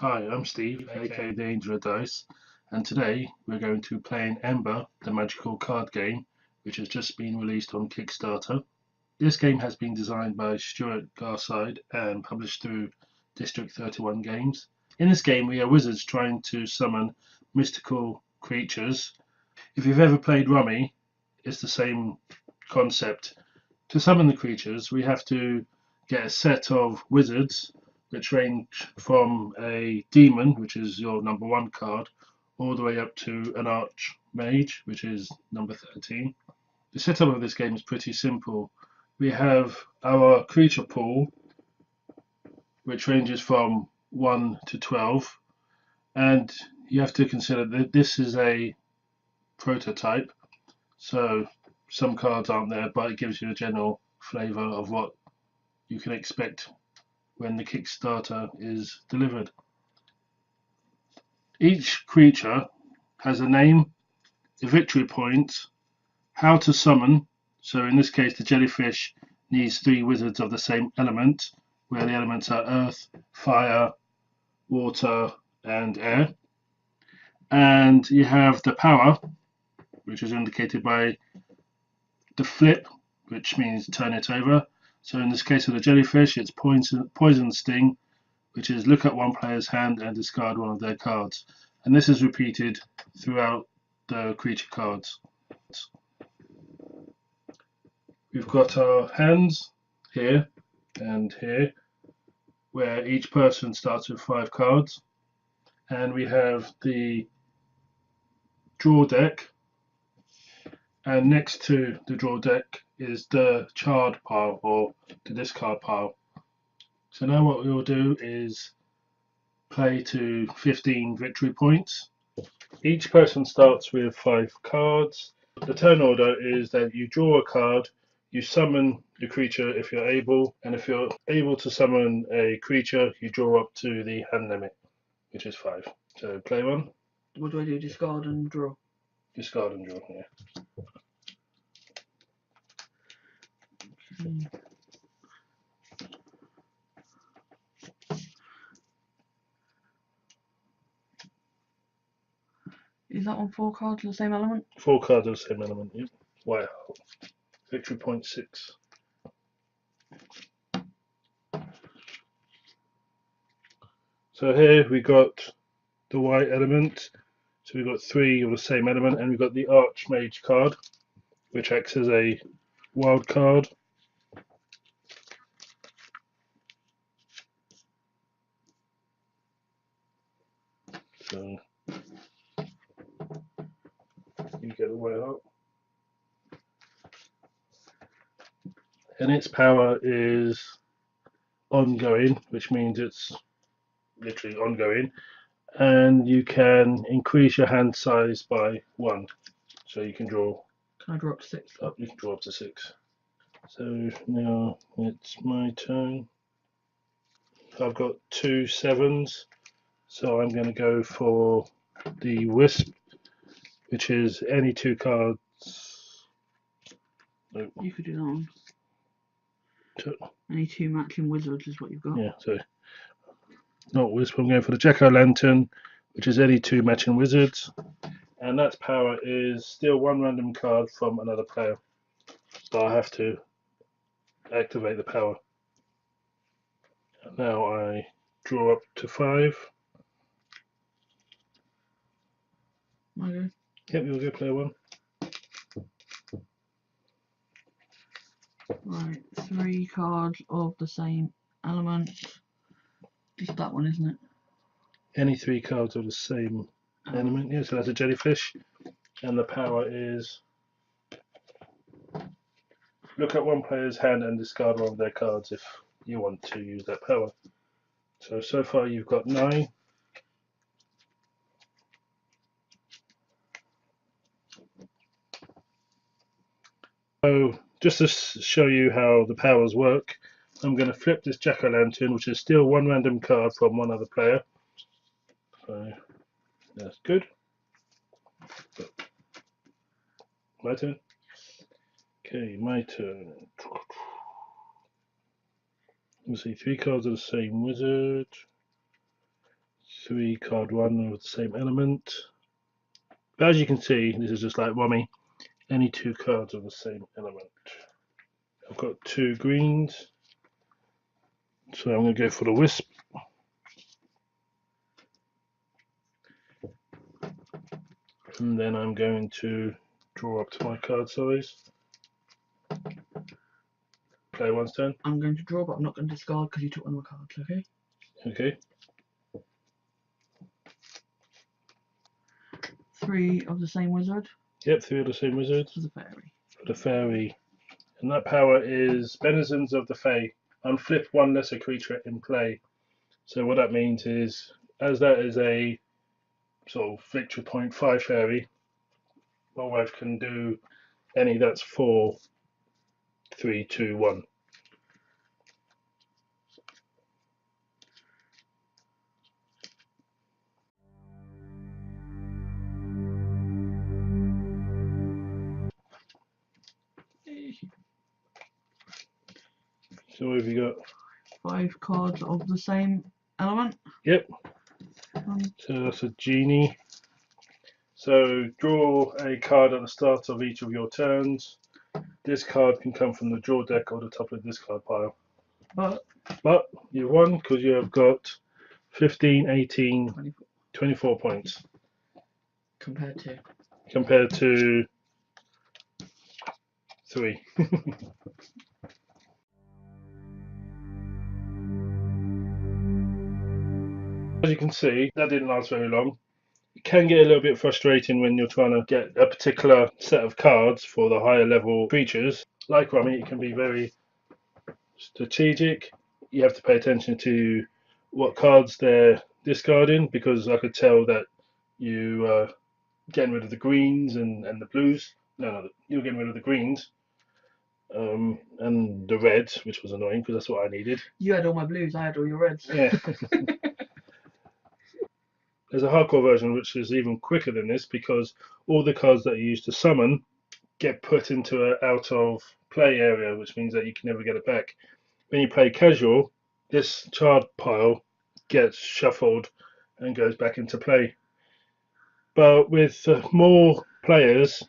Hi, I'm Steve, aka the Angel of Dice, and today we're going to be playing Ember, the magical card game, which has just been released on Kickstarter. This game has been designed by Stuart Garside and published through District 31 Games. In this game, we are wizards trying to summon mystical creatures. If you've ever played Rummy, it's the same concept. To summon the creatures, we have to get a set of wizards which range from a demon, which is your number 1 card, all the way up to an archmage, which is number 13. The setup of this game is pretty simple. We have our creature pool, which ranges from 1 to 12, and you have to consider that this is a prototype, so some cards aren't there, but it gives you a general flavour of what you can expect when the Kickstarter is delivered. Each creature has a name, a victory point, how to summon. So in this case, the jellyfish needs 3 wizards of the same element, where the elements are earth, fire, water, and air. And you have the power, which is indicated by the flip, which means turn it over. So in this case of the jellyfish, it's poison sting, which is look at one player's hand and discard one of their cards. And this is repeated throughout the creature cards. We've got our hands here and here, where each person starts with 5 cards. And we have the draw deck. And next to the draw deck is the charred pile, or the discard pile. So now what we will do is play to 15 victory points. Each person starts with 5 cards. The turn order is that you draw a card, you summon the creature if you're able, and if you're able to summon a creature, you draw up to the hand limit, which is 5. So play one. What do I do? Discard and draw? Discard and draw, yeah. Okay. Is that on 4 cards of the same element? 4 cards of the same element, yeah. Wow. Victory point 6. So here we got the white element. So we've got 3 of the same element, and we've got the Archmage card, which acts as a wild card. So you get the white up. And its power is ongoing, which means it's literally ongoing. And you can increase your hand size by 1. So you can draw. Can I draw up to 6? You can draw up to 6. So now it's my turn. I've got 2 7s, so I'm going to go for the wisp, which is any 2 cards. No. You could do that one. So, Any 2 matching wizards is what you've got. yeah, so not wisp, I'm going for the jack-o'-lantern, which is any 2 matching wizards, and that power is steal 1 random card from another player. So I have to activate the power. Now I draw up to 5. Okay. Yep, you'll go player 1. Right, 3 cards of the same element. Just that one, isn't it? Any 3 cards of the same element. Yeah, so that's a jellyfish, and the power is look at one player's hand and discard one of their cards if you want to use that power. So far you've got 9. So just to show you how the powers work, I'm going to flip this jack-o'-lantern, which is steal 1 random card from one other player. So that's good. My turn. Okay, my turn. Let's see, 3 cards of the same wizard. 3 card 1 with the same element. But as you can see, this is just like Rummy, any 2 cards of the same element. I've got 2 greens, so I'm going to go for the wisp. And then I'm going to draw up to my card size. Player one's turn. I'm going to draw, but I'm not going to discard because you took one of my cards, okay? Okay. 3 of the same wizard. Yep, 3 of the same wizard. For the fairy. For the fairy. And that power is Denizens of the Fae. Unflip 1 lesser creature in play. So what that means is, as that is a sort of victory point 5 fairy, my wife can do any that's 4, 3, 2, 1. So what have you got? 5 cards of the same element. Yep. So that's a genie. So draw a card at the start of each of your turns. This card can come from the draw deck or the top of the discard pile. But you won because you have got 15, 18, 24 points. Compared to 3. As you can see, that didn't last very long. It can get a little bit frustrating when you're trying to get a particular set of cards for the higher level creatures. Like Rummy, it can be very strategic. You have to pay attention to what cards they're discarding, because I could tell that you getting rid of the greens and the blues. No, you're getting rid of the greens and the reds, which was annoying because that's what I needed. You had all my blues, I had all your reds. Yeah. There's a hardcore version which is even quicker than this, because all the cards that you use to summon get put into an out of play area, which means that you can never get it back. When you play casual, this card pile gets shuffled and goes back into play. But with more players,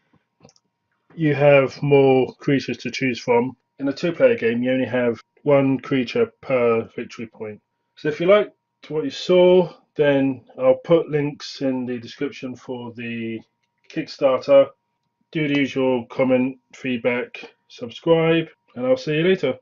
you have more creatures to choose from. In a 2-player game, you only have 1 creature per victory point. So if you liked what you saw, then I'll put links in the description for the Kickstarter. Do the usual comment, feedback, subscribe, and I'll see you later.